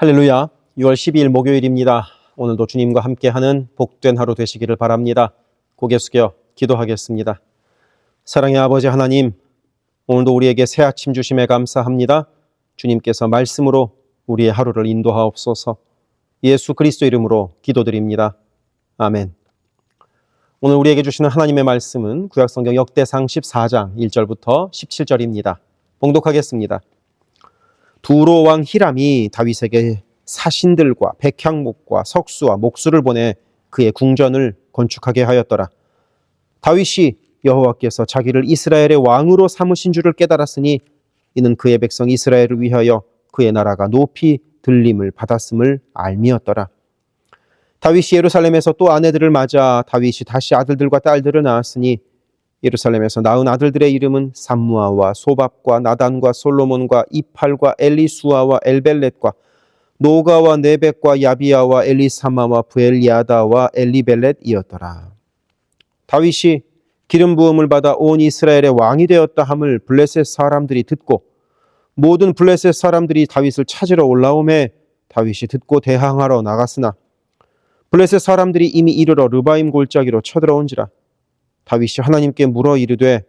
할렐루야. 6월 12일 목요일입니다. 오늘도 주님과 함께하는 복된 하루 되시기를 바랍니다. 고개 숙여 기도하겠습니다. 사랑의 아버지 하나님, 오늘도 우리에게 새 아침 주심에 감사합니다. 주님께서 말씀으로 우리의 하루를 인도하옵소서. 예수 그리스도 이름으로 기도드립니다. 아멘. 오늘 우리에게 주시는 하나님의 말씀은 구약성경 역대상 14장 1절부터 17절입니다. 봉독하겠습니다. 두로 왕 히람이 다윗에게 사신들과 백향목과 석수와 목수를 보내 그의 궁전을 건축하게 하였더라. 다윗이 여호와께서 자기를 이스라엘의 왕으로 삼으신 줄을 깨달았으니 이는 그의 백성 이스라엘을 위하여 그의 나라가 높이 들림을 받았음을 알미었더라. 다윗이 예루살렘에서 또 아내들을 맞아 다윗이 다시 아들들과 딸들을 낳았으니 예루살렘에서 낳은 아들들의 이름은 삼무아와 소밥과 나단과 솔로몬과 이팔과 엘리수아와 엘벨렛과 노가와 네벡과 야비야와 엘리사마와 부엘야다와 엘리벨렛이었더라. 다윗이 기름 부음을 받아 온 이스라엘의 왕이 되었다 함을 블레셋 사람들이 듣고 모든 블레셋 사람들이 다윗을 찾으러 올라오매 다윗이 듣고 대항하러 나갔으나 블레셋 사람들이 이미 이르러 르바임 골짜기로 쳐들어온지라. 다윗이 하나님께 물어 이르되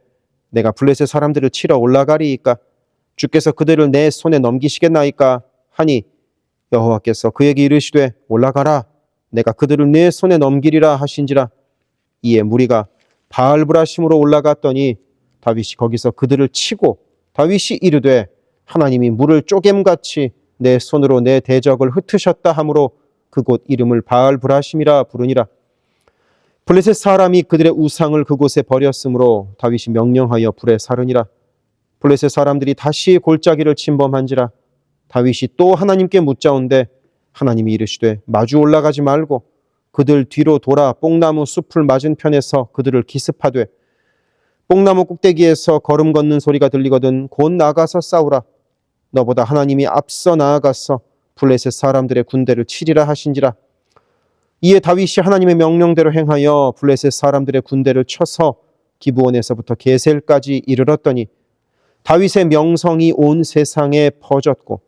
내가 블레셋 사람들을 치러 올라가리이까 주께서 그들을 내 손에 넘기시겠나이까 하니 여호와께서 그에게 이르시되 올라가라 내가 그들을 내 손에 넘기리라 하신지라. 이에 무리가 바알브라심으로 올라갔더니 다윗이 거기서 그들을 치고 다윗이 이르되 하나님이 물을 쪼겜같이 내 손으로 내 대적을 흩으셨다 하므로 그곳 이름을 바알브라심이라 부르니라. 블레셋 사람이 그들의 우상을 그곳에 버렸으므로 다윗이 명령하여 불에 사르니라. 블레셋 사람들이 다시 골짜기를 침범한지라. 다윗이 또 하나님께 묻자온데 하나님이 이르시되 마주 올라가지 말고 그들 뒤로 돌아 뽕나무 숲을 맞은편에서 그들을 기습하되 뽕나무 꼭대기에서 걸음 걷는 소리가 들리거든 곧 나가서 싸우라. 너보다 하나님이 앞서 나아가서 블레셋 사람들의 군대를 치리라 하신지라. 이에 다윗이 하나님의 명령대로 행하여 블레셋 사람들의 군대를 쳐서 기브온에서부터 게셀까지 이르렀더니 다윗의 명성이 온 세상에 퍼졌고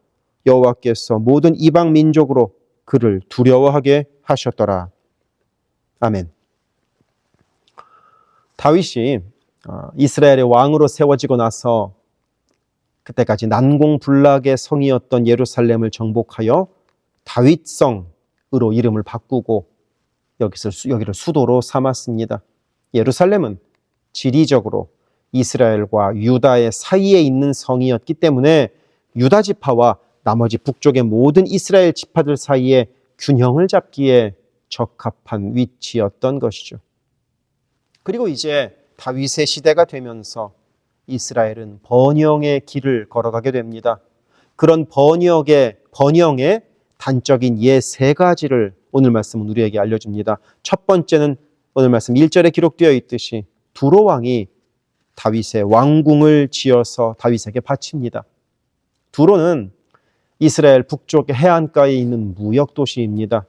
여호와께서 모든 이방 민족으로 그를 두려워하게 하셨더라. 아멘. 다윗이 이스라엘의 왕으로 세워지고 나서 그때까지 난공불락의 성이었던 예루살렘을 정복하여 다윗성으로 이름을 바꾸고 여기를 수도로 삼았습니다. 예루살렘은 지리적으로 이스라엘과 유다의 사이에 있는 성이었기 때문에 유다 지파와 나머지 북쪽의 모든 이스라엘 지파들 사이에 균형을 잡기에 적합한 위치였던 것이죠. 그리고 이제 다윗의 시대가 되면서 이스라엘은 번영의 길을 걸어가게 됩니다. 그런 번영의 단적인 예 세 가지를 오늘 말씀은 우리에게 알려줍니다. 첫 번째는 오늘 말씀 1절에 기록되어 있듯이 두로 왕이 다윗의 왕궁을 지어서 다윗에게 바칩니다. 두로는 이스라엘 북쪽 해안가에 있는 무역 도시입니다.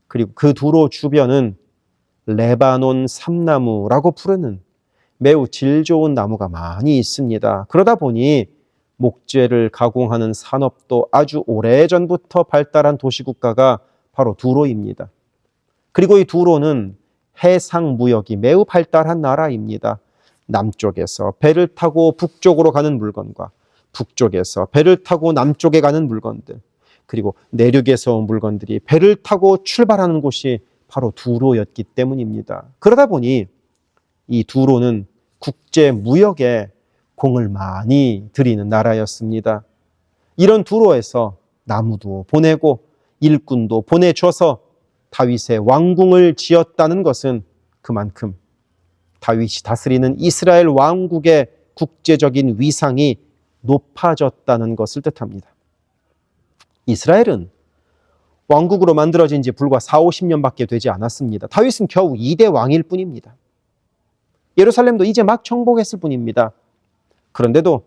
그리고 그 두로 주변은 레바논 삼나무라고 부르는 매우 질 좋은 나무가 많이 있습니다. 그러다 보니 목재를 가공하는 산업도 아주 오래전부터 발달한 도시국가가 바로 두로입니다. 그리고 이 두로는 해상 무역이 매우 발달한 나라입니다. 남쪽에서 배를 타고 북쪽으로 가는 물건과 북쪽에서 배를 타고 남쪽에 가는 물건들, 그리고 내륙에서 온 물건들이 배를 타고 출발하는 곳이 바로 두로였기 때문입니다. 그러다 보니 이 두로는 국제 무역에 공을 많이 들이는 나라였습니다. 이런 두로에서 나무도 보내고 일꾼도 보내줘서 다윗의 왕궁을 지었다는 것은 그만큼 다윗이 다스리는 이스라엘 왕국의 국제적인 위상이 높아졌다는 것을 뜻합니다. 이스라엘은 왕국으로 만들어진 지 불과 40-50년밖에 되지 않았습니다. 다윗은 겨우 2대 왕일 뿐입니다. 예루살렘도 이제 막 정복했을 뿐입니다. 그런데도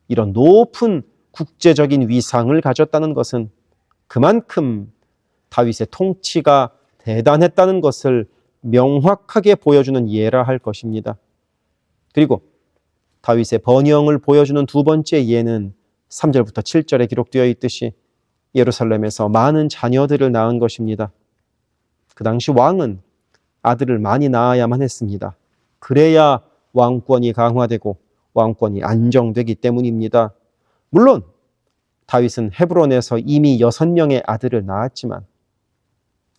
이런 높은 국제적인 위상을 가졌다는 것은 그만큼 다윗의 통치가 대단했다는 것을 명확하게 보여주는 예라 할 것입니다. 그리고 다윗의 번영을 보여주는 두 번째 예는 3절부터 7절에 기록되어 있듯이 예루살렘에서 많은 자녀들을 낳은 것입니다. 그 당시 왕은 아들을 많이 낳아야만 했습니다. 그래야 왕권이 강화되고 왕권이 안정되기 때문입니다. 물론 다윗은 헤브론에서 이미 6명의 아들을 낳았지만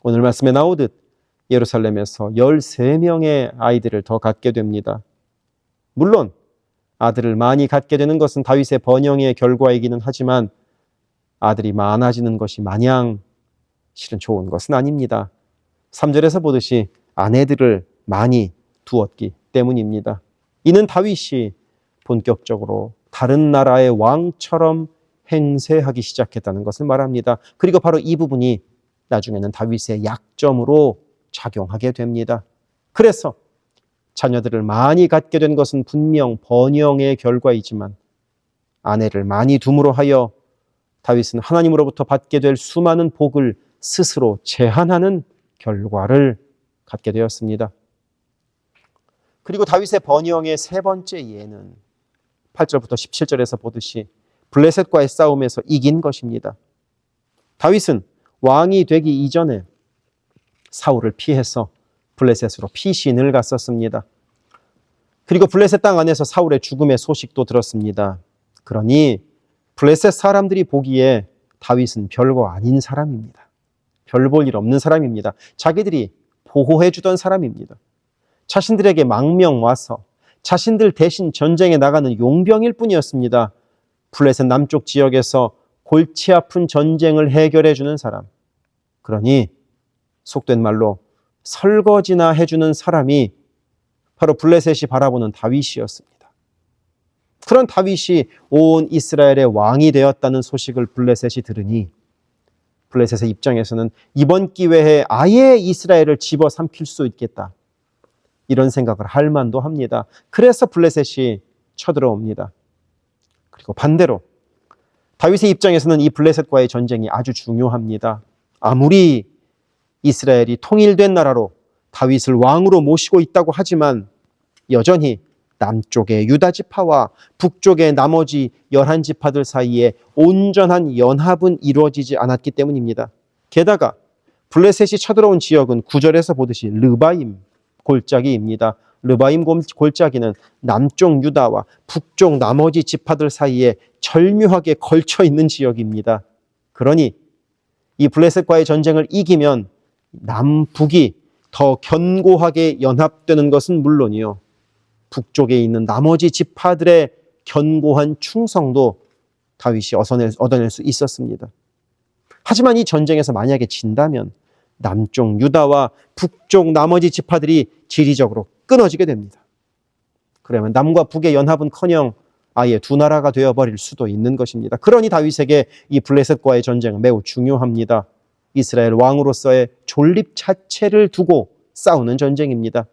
오늘 말씀에 나오듯 예루살렘에서 13명의 아이들을 더 갖게 됩니다. 물론 아들을 많이 갖게 되는 것은 다윗의 번영의 결과이기는 하지만 아들이 많아지는 것이 마냥 실은 좋은 것은 아닙니다. 3절에서 보듯이 아내들을 많이 두었기 때문입니다. 이는 다윗이 본격적으로 다른 나라의 왕처럼 행세하기 시작했다는 것을 말합니다. 그리고 바로 이 부분이 나중에는 다윗의 약점으로 작용하게 됩니다. 그래서 자녀들을 많이 갖게 된 것은 분명 번영의 결과이지만 아내를 많이 둠으로 하여 다윗은 하나님으로부터 받게 될 수많은 복을 스스로 제한하는 결과를 갖게 되었습니다. 그리고 다윗의 번영의 세 번째 예는 8절부터 17절에서 보듯이 블레셋과의 싸움에서 이긴 것입니다. 다윗은 왕이 되기 이전에 사울을 피해서 블레셋으로 피신을 갔었습니다. 그리고 블레셋 땅 안에서 사울의 죽음의 소식도 들었습니다. 그러니 블레셋 사람들이 보기에 다윗은 별거 아닌 사람입니다. 별 볼 일 없는 사람입니다. 자기들이 보호해 주던 사람입니다. 자신들에게 망명 와서 자신들 대신 전쟁에 나가는 용병일 뿐이었습니다. 블레셋 남쪽 지역에서 골치 아픈 전쟁을 해결해 주는 사람. 그러니 속된 말로 설거지나 해주는 사람이 바로 블레셋이 바라보는 다윗이었습니다. 그런 다윗이 온 이스라엘의 왕이 되었다는 소식을 블레셋이 들으니 블레셋의 입장에서는 이번 기회에 아예 이스라엘을 집어삼킬 수 있겠다. 이런 생각을 할 만도 합니다. 그래서 블레셋이 쳐들어옵니다. 그리고 반대로 다윗의 입장에서는 이 블레셋과의 전쟁이 아주 중요합니다. 아무리 이스라엘이 통일된 나라로 다윗을 왕으로 모시고 있다고 하지만 여전히 남쪽의 유다 지파와 북쪽의 나머지 11지파들 사이에 온전한 연합은 이루어지지 않았기 때문입니다. 게다가 블레셋이 쳐들어온 지역은 9절에서 보듯이 르바임 골짜기입니다. 르바임 골짜기는 남쪽 유다와 북쪽 나머지 지파들 사이에 절묘하게 걸쳐 있는 지역입니다. 그러니 이 블레셋과의 전쟁을 이기면 남북이 더 견고하게 연합되는 것은 물론이요, 북쪽에 있는 나머지 지파들의 견고한 충성도 다윗이 얻어낼 수 있었습니다. 하지만 이 전쟁에서 만약에 진다면 남쪽 유다와 북쪽 나머지 지파들이 지리적으로 끊어지게 됩니다. 그러면 남과 북의 연합은커녕 아예 두 나라가 되어버릴 수도 있는 것입니다. 그러니 다윗에게 이 블레셋과의 전쟁은 매우 중요합니다. 이스라엘 왕으로서의 존립 자체를 두고 싸우는 전쟁입니다.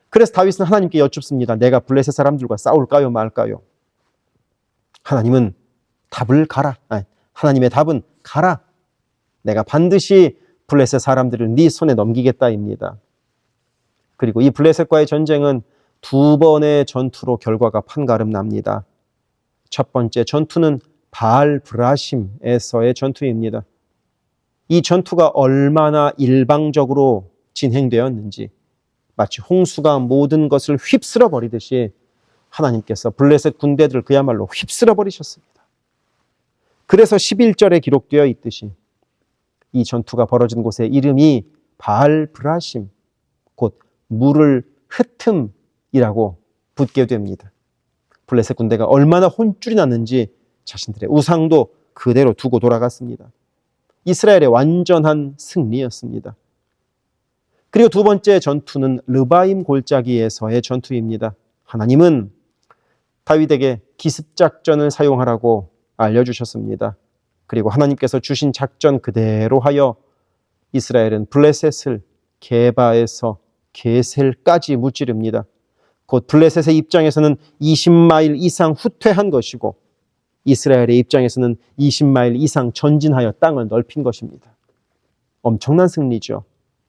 그래서 다윗은 하나님께 여쭙습니다. 내가 블레셋 사람들과 싸울까요, 말까요? 하나님은 답을 가라. 하나님의 답은 가라. 내가 반드시 블레셋 사람들을 네 손에 넘기겠다입니다. 그리고 이 블레셋과의 전쟁은 두 번의 전투로 결과가 판가름 납니다. 첫 번째 전투는 바알 브라심에서의 전투입니다. 이 전투가 얼마나 일방적으로 진행되었는지 마치 홍수가 모든 것을 휩쓸어 버리듯이 하나님께서 블레셋 군대들을 그야말로 휩쓸어 버리셨습니다. 그래서 11절에 기록되어 있듯이 이 전투가 벌어진 곳의 이름이 바알 브라심, 곧 물을 흩음이라고 붙게 됩니다. 블레셋 군대가 얼마나 혼쭐이 났는지 자신들의 우상도 그대로 두고 돌아갔습니다. 이스라엘의 완전한 승리였습니다. 그리고 두 번째 전투는 르바임 골짜기에서의 전투입니다. 하나님은 다윗에게 기습작전을 사용하라고 알려주셨습니다. 그리고 하나님께서 주신 작전 그대로 하여 이스라엘은 블레셋을 게바에서 게셀까지 무찌릅니다. 곧 블레셋의 입장에서는 20마일 이상 후퇴한 것이고 이스라엘의 입장에서는 20마일 이상 전진하여 땅을 넓힌 것입니다. 엄청난 승리죠.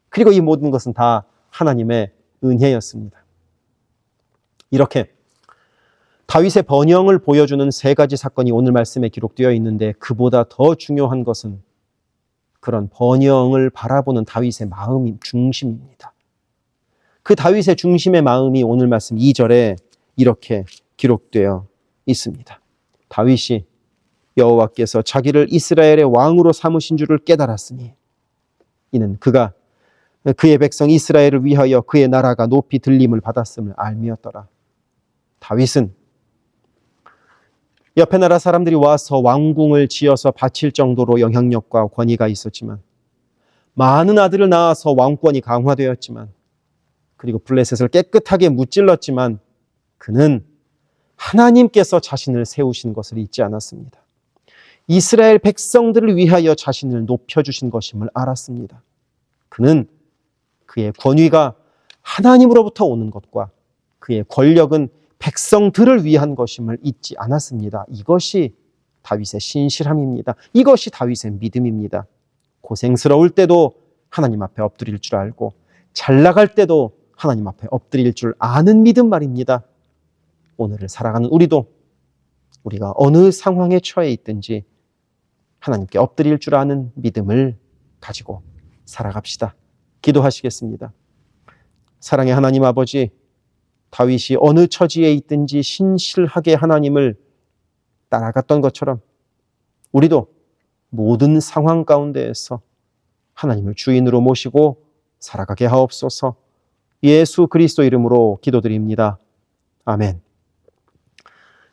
그리고 이 모든 것은 다 하나님의 은혜였습니다. 이렇게 다윗의 번영을 보여주는 세 가지 사건이 오늘 말씀에 기록되어 있는데 그보다 더 중요한 것은 그런 번영을 바라보는 다윗의 마음이 중심입니다. 그 다윗의 중심의 마음이 오늘 말씀 2절에 이렇게 기록되어 있습니다. 다윗이 여호와께서 자기를 이스라엘의 왕으로 삼으신 줄을 깨달았으니 이는 그가 그의 백성 이스라엘을 위하여 그의 나라가 높이 들림을 받았음을 알미었더라. 다윗은 옆에 나라 사람들이 와서 왕궁을 지어서 바칠 정도로 영향력과 권위가 있었지만, 많은 아들을 낳아서 왕권이 강화되었지만, 그리고 블레셋을 깨끗하게 무찔렀지만 그는 하나님께서 자신을 세우신 것을 잊지 않았습니다. 이스라엘 백성들을 위하여 자신을 높여주신 것임을 알았습니다. 그는 그의 권위가 하나님으로부터 오는 것과 그의 권력은 백성들을 위한 것임을 잊지 않았습니다. 이것이 다윗의 신실함입니다. 이것이 다윗의 믿음입니다. 고생스러울 때도 하나님 앞에 엎드릴 줄 알고 잘 나갈 때도 하나님 앞에 엎드릴 줄 아는 믿음 말입니다. 오늘을 살아가는 우리도 우리가 어느 상황에 처해 있든지 하나님께 엎드릴 줄 아는 믿음을 가지고 살아갑시다. 기도하시겠습니다. 사랑의 하나님 아버지, 다윗이 어느 처지에 있든지 신실하게 하나님을 따라갔던 것처럼 우리도 모든 상황 가운데에서 하나님을 주인으로 모시고 살아가게 하옵소서. 예수 그리스도 이름으로 기도드립니다. 아멘.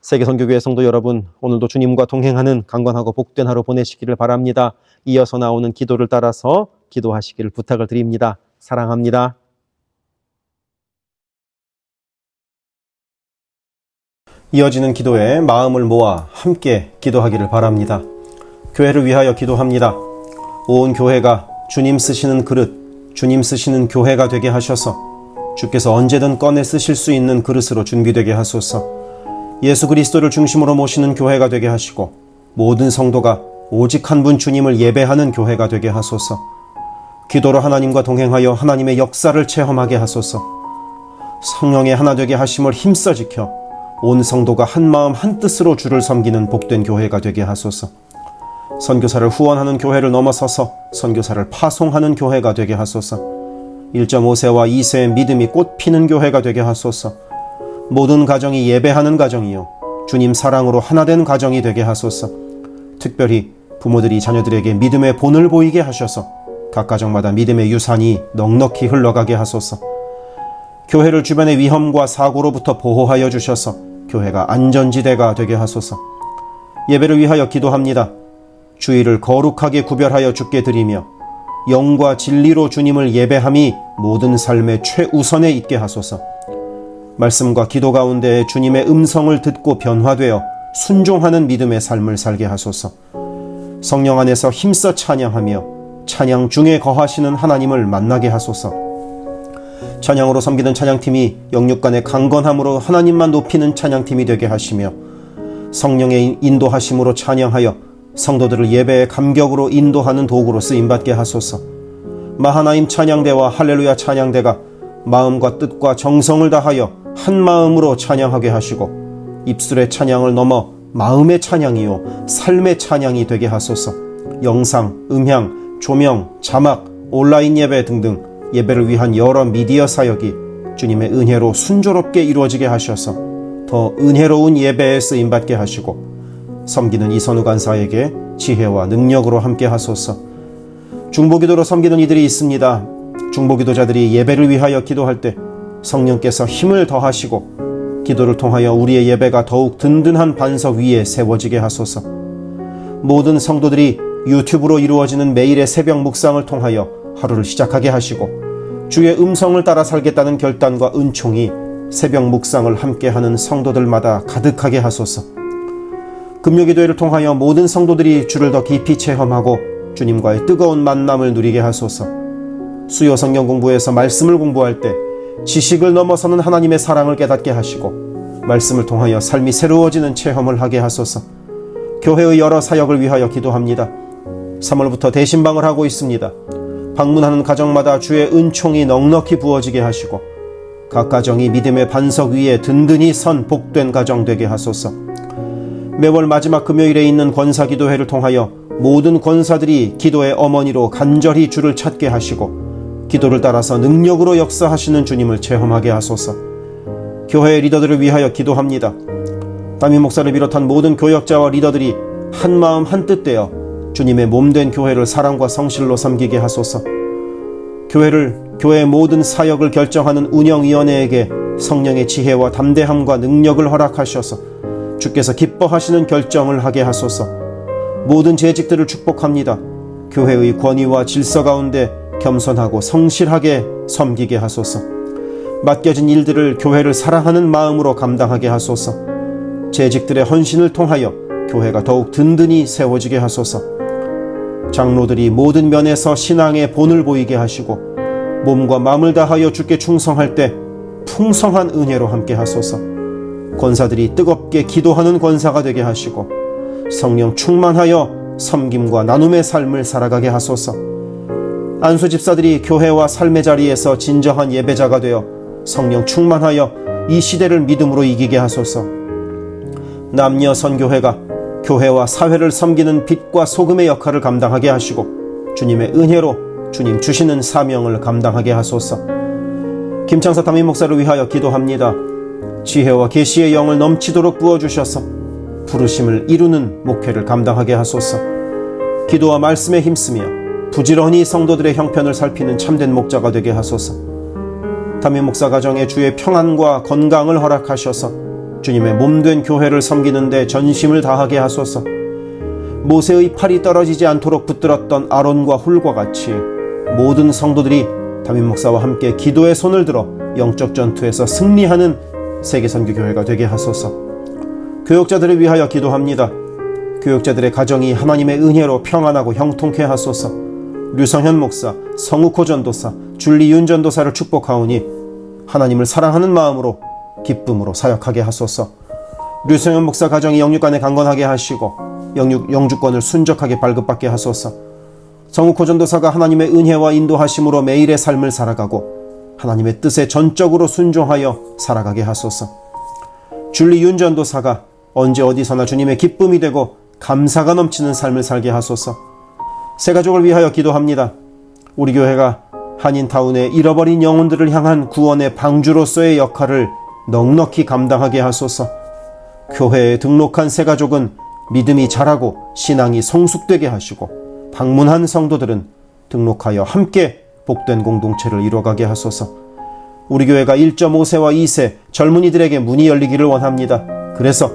세계선교교회 성도 여러분, 오늘도 주님과 동행하는 강건하고 복된 하루 보내시기를 바랍니다. 이어서 나오는 기도를 따라서 기도하시기를 부탁을 드립니다. 사랑합니다. 이어지는 기도에 마음을 모아 함께 기도하기를 바랍니다. 교회를 위하여 기도합니다. 온 교회가 주님 쓰시는 그릇, 주님 쓰시는 교회가 되게 하셔서 주께서 언제든 꺼내 쓰실 수 있는 그릇으로 준비되게 하소서. 예수 그리스도를 중심으로 모시는 교회가 되게 하시고 모든 성도가 오직 한 분 주님을 예배하는 교회가 되게 하소서. 기도로 하나님과 동행하여 하나님의 역사를 체험하게 하소서. 성령의 하나 되게 하심을 힘써 지켜 온 성도가 한 마음 한 뜻으로 주를 섬기는 복된 교회가 되게 하소서. 선교사를 후원하는 교회를 넘어서서 선교사를 파송하는 교회가 되게 하소서. 1.5세와 2세의 믿음이 꽃피는 교회가 되게 하소서. 모든 가정이 예배하는 가정이요 주님 사랑으로 하나된 가정이 되게 하소서. 특별히 부모들이 자녀들에게 믿음의 본을 보이게 하셔서 각 가정마다 믿음의 유산이 넉넉히 흘러가게 하소서. 교회를 주변의 위험과 사고로부터 보호하여 주셔서 교회가 안전지대가 되게 하소서. 예배를 위하여 기도합니다. 주일을 거룩하게 구별하여 주께 드리며 영과 진리로 주님을 예배함이 모든 삶의 최우선에 있게 하소서. 말씀과 기도 가운데 주님의 음성을 듣고 변화되어 순종하는 믿음의 삶을 살게 하소서. 성령 안에서 힘써 찬양하며 찬양 중에 거하시는 하나님을 만나게 하소서. 찬양으로 섬기는 찬양팀이 영육간의 강건함으로 하나님만 높이는 찬양팀이 되게 하시며 성령의 인도하심으로 찬양하여 성도들을 예배의 감격으로 인도하는 도구로 쓰임받게 하소서. 마하나임 찬양대와 할렐루야 찬양대가 마음과 뜻과 정성을 다하여 한 마음으로 찬양하게 하시고 입술의 찬양을 넘어 마음의 찬양이요 삶의 찬양이 되게 하소서. 영상, 음향, 조명, 자막, 온라인 예배 등등 예배를 위한 여러 미디어 사역이 주님의 은혜로 순조롭게 이루어지게 하셔서 더 은혜로운 예배에 쓰임받게 하시고 섬기는 이선우 간사에게 지혜와 능력으로 함께 하소서. 중보기도로 섬기는 이들이 있습니다. 중보기도자들이 예배를 위하여 기도할 때 성령께서 힘을 더하시고 기도를 통하여 우리의 예배가 더욱 든든한 반석 위에 세워지게 하소서. 모든 성도들이 유튜브로 이루어지는 매일의 새벽 묵상을 통하여 하루를 시작하게 하시고 주의 음성을 따라 살겠다는 결단과 은총이 새벽 묵상을 함께하는 성도들마다 가득하게 하소서. 금요기도회를 통하여 모든 성도들이 주를 더 깊이 체험하고 주님과의 뜨거운 만남을 누리게 하소서. 수요 성경 공부에서 말씀을 공부할 때 지식을 넘어서는 하나님의 사랑을 깨닫게 하시고 말씀을 통하여 삶이 새로워지는 체험을 하게 하소서. 교회의 여러 사역을 위하여 기도합니다. 3월부터 대신방을 하고 있습니다. 방문하는 가정마다 주의 은총이 넉넉히 부어지게 하시고 각 가정이 믿음의 반석 위에 든든히 선 복된 가정 되게 하소서. 매월 마지막 금요일에 있는 권사기도회를 통하여 모든 권사들이 기도의 어머니로 간절히 주를 찾게 하시고 기도를 따라서 능력으로 역사하시는 주님을 체험하게 하소서. 교회의 리더들을 위하여 기도합니다. 담임 목사를 비롯한 모든 교역자와 리더들이 한마음 한뜻 되어 주님의 몸된 교회를 사랑과 성실로 섬기게 하소서. 교회의 모든 사역을 결정하는 운영위원회에게 성령의 지혜와 담대함과 능력을 허락하셔서 주께서 기뻐하시는 결정을 하게 하소서. 모든 재직들을 축복합니다. 교회의 권위와 질서 가운데 겸손하고 성실하게 섬기게 하소서. 맡겨진 일들을 교회를 사랑하는 마음으로 감당하게 하소서. 재직들의 헌신을 통하여 교회가 더욱 든든히 세워지게 하소서. 장로들이 모든 면에서 신앙의 본을 보이게 하시고 몸과 마음을 다하여 주께 충성할 때 풍성한 은혜로 함께 하소서. 권사들이 뜨겁게 기도하는 권사가 되게 하시고 성령 충만하여 섬김과 나눔의 삶을 살아가게 하소서. 안수 집사들이 교회와 삶의 자리에서 진정한 예배자가 되어 성령 충만하여 이 시대를 믿음으로 이기게 하소서. 남녀 선교회가 교회와 사회를 섬기는 빛과 소금의 역할을 감당하게 하시고 주님의 은혜로 주님 주시는 사명을 감당하게 하소서. 김창사 담임 목사를 위하여 기도합니다. 지혜와 계시의 영을 넘치도록 부어주셔서 부르심을 이루는 목회를 감당하게 하소서. 기도와 말씀에 힘쓰며 부지런히 성도들의 형편을 살피는 참된 목자가 되게 하소서. 담임 목사 가정에 주의 평안과 건강을 허락하셔서 주님의 몸된 교회를 섬기는 데 전심을 다하게 하소서. 모세의 팔이 떨어지지 않도록 붙들었던 아론과 훌과 같이 모든 성도들이 담임 목사와 함께 기도의 손을 들어 영적 전투에서 승리하는 세계선교교회가 되게 하소서. 교역자들을 위하여 기도합니다. 교역자들의 가정이 하나님의 은혜로 평안하고 형통케 하소서. 류성현 목사, 성욱호 전도사, 줄리윤 전도사를 축복하오니 하나님을 사랑하는 마음으로 기쁨으로 사역하게 하소서. 류성현 목사 가정이 영육간에 강건하게 하시고 영주권을 순적하게 발급받게 하소서. 성욱호 전도사가 하나님의 은혜와 인도하심으로 매일의 삶을 살아가고 하나님의 뜻에 전적으로 순종하여 살아가게 하소서. 줄리윤 전도사가 언제 어디서나 주님의 기쁨이 되고 감사가 넘치는 삶을 살게 하소서. 새가족을 위하여 기도합니다. 우리 교회가 한인타운의 잃어버린 영혼들을 향한 구원의 방주로서의 역할을 넉넉히 감당하게 하소서. 교회에 등록한 새가족은 믿음이 자라고 신앙이 성숙되게 하시고 방문한 성도들은 등록하여 함께 복된 공동체를 이뤄가게 하소서. 우리 교회가 1.5세와 2세 젊은이들에게 문이 열리기를 원합니다. 그래서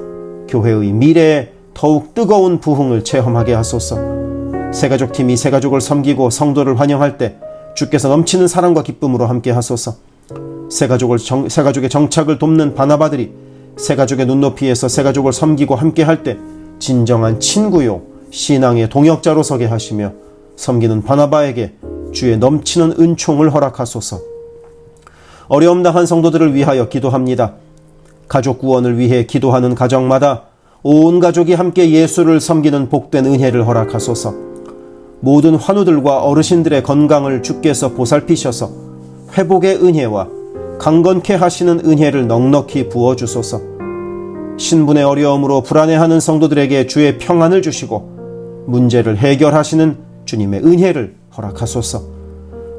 교회의 미래에 더욱 뜨거운 부흥을 체험하게 하소서. 새가족팀이 새가족을 섬기고 성도를 환영할 때 주께서 넘치는 사랑과 기쁨으로 함께 하소서. 새가족의 정착을 돕는 바나바들이 새가족의 눈높이에서 새가족을 섬기고 함께 할 때 진정한 친구요 신앙의 동역자로 서게 하시며 섬기는 바나바에게 주의 넘치는 은총을 허락하소서. 어려움 당한 성도들을 위하여 기도합니다. 가족 구원을 위해 기도하는 가정마다 온 가족이 함께 예수를 섬기는 복된 은혜를 허락하소서. 모든 환우들과 어르신들의 건강을 주께서 보살피셔서 회복의 은혜와 강건케 하시는 은혜를 넉넉히 부어주소서. 신분의 어려움으로 불안해하는 성도들에게 주의 평안을 주시고 문제를 해결하시는 주님의 은혜를 허락하소서.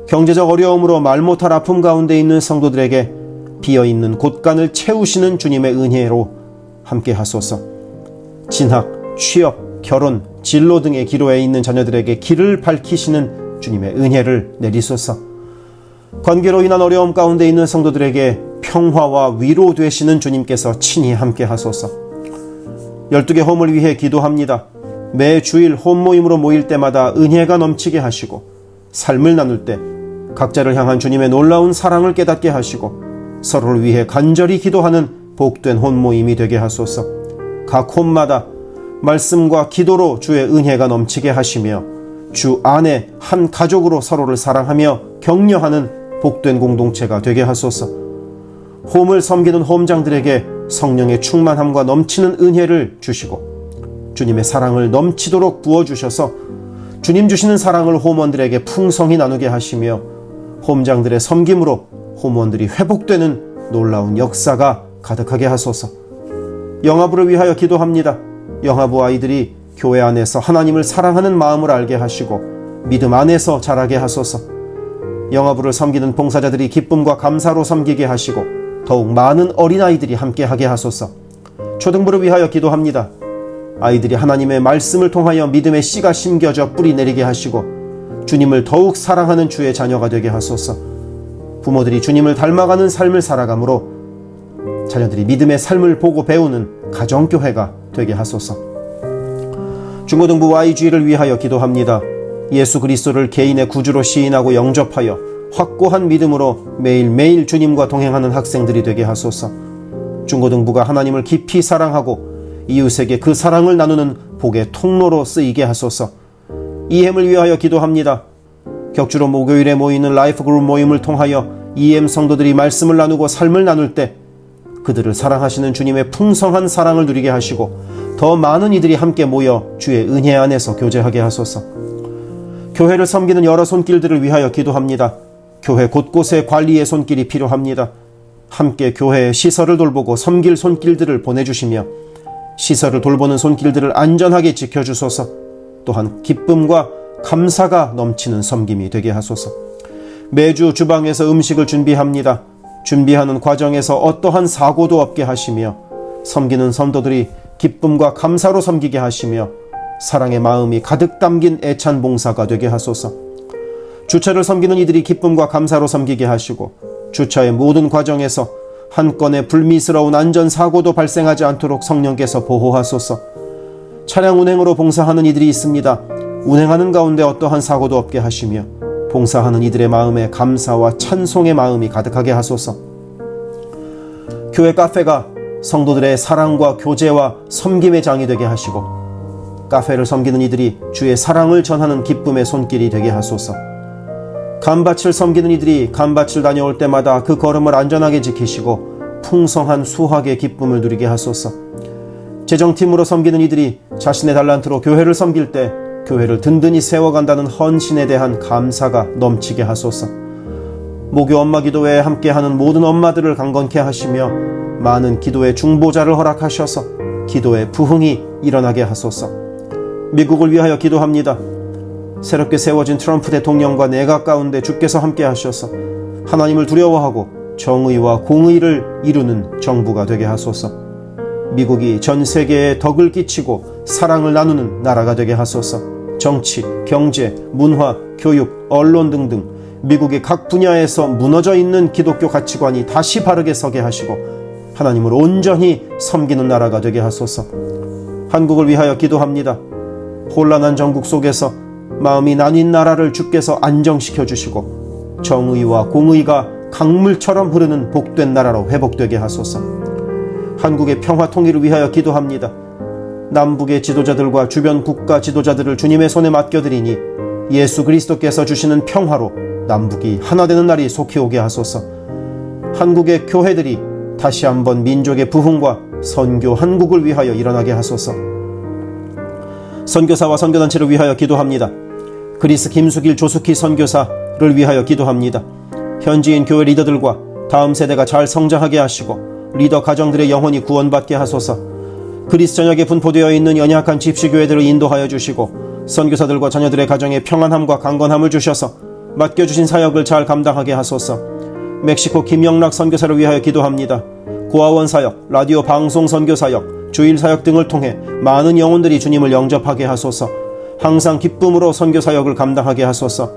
경제적 어려움으로 말 못할 아픔 가운데 있는 성도들에게 비어있는 곳간을 채우시는 주님의 은혜로 함께 하소서. 진학, 취업, 결혼, 진로 등의 기로에 있는 자녀들에게 길을 밝히시는 주님의 은혜를 내리소서. 관계로 인한 어려움 가운데 있는 성도들에게 평화와 위로 되시는 주님께서 친히 함께 하소서. 12개 홈을 위해 기도합니다. 매 주일 홈 모임으로 모일 때마다 은혜가 넘치게 하시고 삶을 나눌 때 각자를 향한 주님의 놀라운 사랑을 깨닫게 하시고 서로를 위해 간절히 기도하는 복된 홈 모임이 되게 하소서. 각 홈마다 말씀과 기도로 주의 은혜가 넘치게 하시며 주 안에 한 가족으로 서로를 사랑하며 격려하는 복된 공동체가 되게 하소서. 홈을 섬기는 홈장들에게 성령의 충만함과 넘치는 은혜를 주시고 주님의 사랑을 넘치도록 부어주셔서 주님 주시는 사랑을 홈원들에게 풍성히 나누게 하시며 홈장들의 섬김으로 호무원들이 회복되는 놀라운 역사가 가득하게 하소서. 영아부를 위하여 기도합니다. 영아부 아이들이 교회 안에서 하나님을 사랑하는 마음을 알게 하시고 믿음 안에서 자라게 하소서. 영아부를 섬기는 봉사자들이 기쁨과 감사로 섬기게 하시고 더욱 많은 어린아이들이 함께하게 하소서. 초등부를 위하여 기도합니다. 아이들이 하나님의 말씀을 통하여 믿음의 씨가 심겨져 뿌리 내리게 하시고 주님을 더욱 사랑하는 주의 자녀가 되게 하소서. 부모들이 주님을 닮아가는 삶을 살아가므로 자녀들이 믿음의 삶을 보고 배우는 가정교회가 되게 하소서. 중고등부 YG를 위하여 기도합니다. 예수 그리스도를 개인의 구주로 시인하고 영접하여 확고한 믿음으로 매일매일 주님과 동행하는 학생들이 되게 하소서. 중고등부가 하나님을 깊이 사랑하고 이웃에게 그 사랑을 나누는 복의 통로로 쓰이게 하소서. EM을 위하여 기도합니다. 격주로 목요일에 모이는 라이프 그룹 모임을 통하여 EM 성도들이 말씀을 나누고 삶을 나눌 때 그들을 사랑하시는 주님의 풍성한 사랑을 누리게 하시고 더 많은 이들이 함께 모여 주의 은혜 안에서 교제하게 하소서. 교회를 섬기는 여러 손길들을 위하여 기도합니다. 교회 곳곳에 관리의 손길이 필요합니다. 함께 교회의 시설을 돌보고 섬길 손길들을 보내주시며 시설을 돌보는 손길들을 안전하게 지켜주소서. 또한 기쁨과 감사가 넘치는 섬김이 되게 하소서. 매주 주방에서 음식을 준비합니다. 준비하는 과정에서 어떠한 사고도 없게 하시며 섬기는 성도들이 기쁨과 감사로 섬기게 하시며 사랑의 마음이 가득 담긴 애찬 봉사가 되게 하소서. 주차를 섬기는 이들이 기쁨과 감사로 섬기게 하시고 주차의 모든 과정에서 한 건의 불미스러운 안전사고도 발생하지 않도록 성령께서 보호하소서. 차량 운행으로 봉사하는 이들이 있습니다. 운행하는 가운데 어떠한 사고도 없게 하시며 봉사하는 이들의 마음에 감사와 찬송의 마음이 가득하게 하소서. 교회 카페가 성도들의 사랑과 교제와 섬김의 장이 되게 하시고 카페를 섬기는 이들이 주의 사랑을 전하는 기쁨의 손길이 되게 하소서. 간밭을 섬기는 이들이 간밭을 다녀올 때마다 그 걸음을 안전하게 지키시고 풍성한 수확의 기쁨을 누리게 하소서. 재정팀으로 섬기는 이들이 자신의 달란트로 교회를 섬길 때 교회를 든든히 세워간다는 헌신에 대한 감사가 넘치게 하소서. 목요 엄마 기도회에 함께하는 모든 엄마들을 강건케 하시며 많은 기도의 중보자를 허락하셔서 기도의 부흥이 일어나게 하소서. 미국을 위하여 기도합니다. 새롭게 세워진 트럼프 대통령과 내각 가운데 주께서 함께 하셔서 하나님을 두려워하고 정의와 공의를 이루는 정부가 되게 하소서. 미국이 전 세계에 덕을 끼치고 사랑을 나누는 나라가 되게 하소서. 정치, 경제, 문화, 교육, 언론 등등 미국의 각 분야에서 무너져 있는 기독교 가치관이 다시 바르게 서게 하시고 하나님을 온전히 섬기는 나라가 되게 하소서. 한국을 위하여 기도합니다. 혼란한 정국 속에서 마음이 나뉜 나라를 주께서 안정시켜 주시고 정의와 공의가 강물처럼 흐르는 복된 나라로 회복되게 하소서. 한국의 평화 통일을 위하여 기도합니다. 남북의 지도자들과 주변 국가 지도자들을 주님의 손에 맡겨드리니 예수 그리스도께서 주시는 평화로 남북이 하나 되는 날이 속히 오게 하소서. 한국의 교회들이 다시 한번 민족의 부흥과 선교 한국을 위하여 일어나게 하소서. 선교사와 선교단체를 위하여 기도합니다. 그리스 김수길 조숙희 선교사를 위하여 기도합니다. 현지인 교회 리더들과 다음 세대가 잘 성장하게 하시고 리더 가정들의 영혼이 구원받게 하소서. 그리스 전역에 분포되어 있는 연약한 집시교회들을 인도하여 주시고 선교사들과 자녀들의 가정에 평안함과 강건함을 주셔서 맡겨주신 사역을 잘 감당하게 하소서. 멕시코 김영락 선교사를 위하여 기도합니다. 고아원 사역, 라디오 방송 선교 사역, 주일 사역 등을 통해 많은 영혼들이 주님을 영접하게 하소서. 항상 기쁨으로 선교 사역을 감당하게 하소서.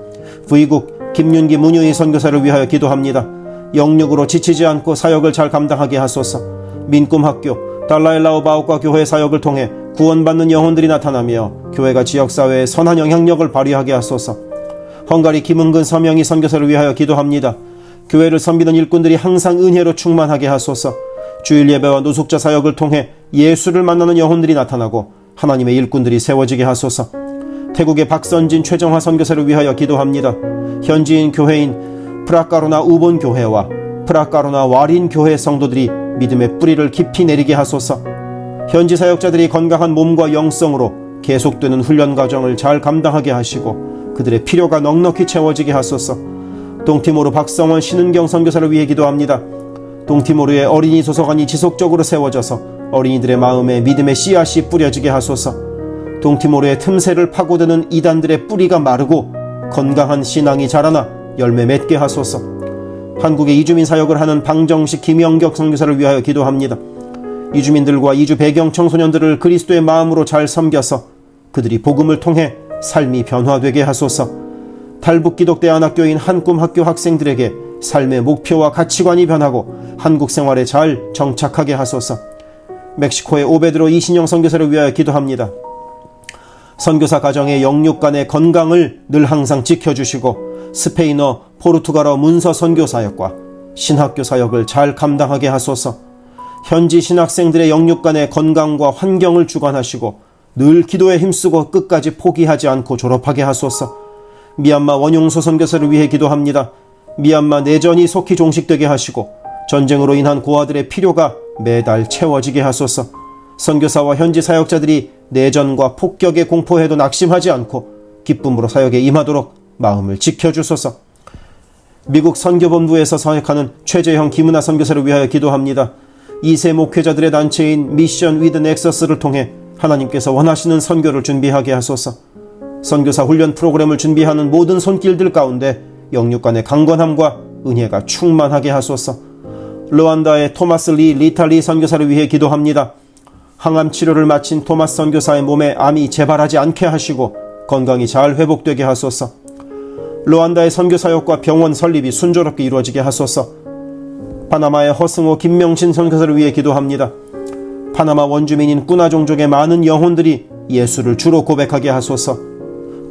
V국 김윤기 문유희 선교사를 위하여 기도합니다. 영육으로 지치지 않고 사역을 잘 감당하게 하소서. 민꿈학교, 달라일라오 바오과 교회 사역을 통해 구원받는 영혼들이 나타나며 교회가 지역사회에 선한 영향력을 발휘하게 하소서. 헝가리 김은근 서명희 선교사를 위하여 기도합니다. 교회를 섬기는 일꾼들이 항상 은혜로 충만하게 하소서. 주일 예배와 노숙자 사역을 통해 예수를 만나는 영혼들이 나타나고 하나님의 일꾼들이 세워지게 하소서. 태국의 박선진 최정화 선교사를 위하여 기도합니다. 현지인 교회인 프라카로나 우본 교회와 프라카로나 와린 교회 성도들이 믿음의 뿌리를 깊이 내리게 하소서. 현지 사역자들이 건강한 몸과 영성으로 계속되는 훈련 과정을 잘 감당하게 하시고 그들의 필요가 넉넉히 채워지게 하소서. 동티모르 박성원 신은경 선교사를 위해 기도합니다. 동티모르의 어린이 도서관이 지속적으로 세워져서 어린이들의 마음에 믿음의 씨앗이 뿌려지게 하소서. 동티모르의 틈새를 파고드는 이단들의 뿌리가 마르고 건강한 신앙이 자라나 열매 맺게 하소서. 한국에 이주민 사역을 하는 방정식 김영격 선교사를 위하여 기도합니다. 이주민들과 이주 배경 청소년들을 그리스도의 마음으로 잘 섬겨서 그들이 복음을 통해 삶이 변화되게 하소서. 탈북기독대안학교인 한꿈학교 학생들에게 삶의 목표와 가치관이 변하고 한국 생활에 잘 정착하게 하소서. 멕시코의 오베드로 이신영 선교사를 위하여 기도합니다. 선교사 가정의 영육 간의 건강을 늘 항상 지켜주시고 스페인어, 포르투갈어 문서 선교 사역과 신학교 사역을 잘 감당하게 하소서. 현지 신학생들의 영육 간의 건강과 환경을 주관하시고 늘 기도에 힘쓰고 끝까지 포기하지 않고 졸업하게 하소서. 미얀마 원용소 선교사를 위해 기도합니다. 미얀마 내전이 속히 종식되게 하시고 전쟁으로 인한 고아들의 필요가 매달 채워지게 하소서. 선교사와 현지 사역자들이 내전과 폭격의 공포에도 낙심하지 않고 기쁨으로 사역에 임하도록 마음을 지켜주소서. 미국 선교본부에서 사역하는 최재형 김은하 선교사를 위하여 기도합니다. 2세 목회자들의 단체인 미션 위드 넥서스를 통해 하나님께서 원하시는 선교를 준비하게 하소서. 선교사 훈련 프로그램을 준비하는 모든 손길들 가운데 영육 간의 강건함과 은혜가 충만하게 하소서. 르완다의 토마스 리 리탈리 선교사를 위해 기도합니다. 항암 치료를 마친 토마스 선교사의 몸에 암이 재발하지 않게 하시고 건강이 잘 회복되게 하소서. 르완다의 선교사역과 병원 설립이 순조롭게 이루어지게 하소서. 파나마의 허승호 김명신 선교사를 위해 기도합니다. 파나마 원주민인 꾸나 종족의 많은 영혼들이 예수를 주로 고백하게 하소서.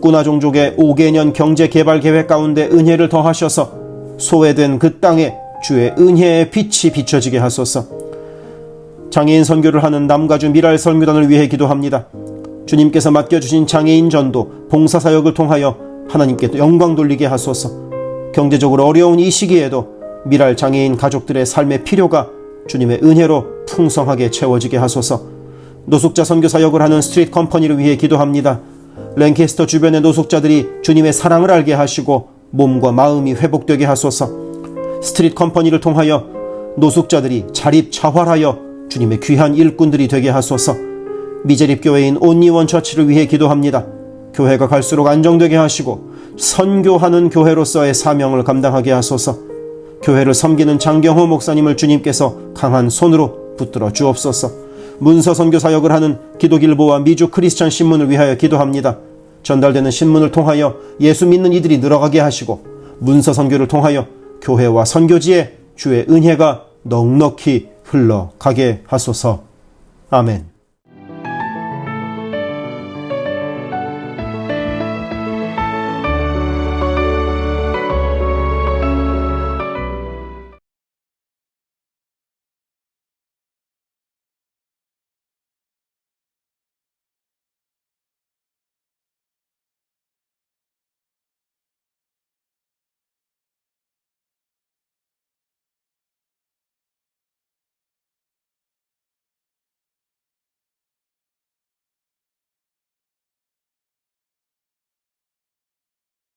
꾸나 종족의 5개년 경제 개발 계획 가운데 은혜를 더하셔서 소외된 그 땅에 주의 은혜의 빛이 비춰지게 하소서. 장애인 선교를 하는 남가주 미랄 선교단을 위해 기도합니다. 주님께서 맡겨주신 장애인 전도, 봉사사역을 통하여 하나님께 영광 돌리게 하소서. 경제적으로 어려운 이 시기에도 미랄 장애인 가족들의 삶의 필요가 주님의 은혜로 풍성하게 채워지게 하소서. 노숙자 선교사역을 하는 스트릿 컴퍼니를 위해 기도합니다. 랭캐스터 주변의 노숙자들이 주님의 사랑을 알게 하시고 몸과 마음이 회복되게 하소서. 스트릿 컴퍼니를 통하여 노숙자들이 자립자활하여 주님의 귀한 일꾼들이 되게 하소서. 미제립교회인 온리원 처치를 위해 기도합니다. 교회가 갈수록 안정되게 하시고 선교하는 교회로서의 사명을 감당하게 하소서. 교회를 섬기는 장경호 목사님을 주님께서 강한 손으로 붙들어 주옵소서. 문서 선교 사역을 하는 기독일보와 미주 크리스천 신문을 위하여 기도합니다. 전달되는 신문을 통하여 예수 믿는 이들이 늘어가게 하시고 문서 선교를 통하여 교회와 선교지에 주의 은혜가 넉넉히 흘러가게 하소서. 아멘.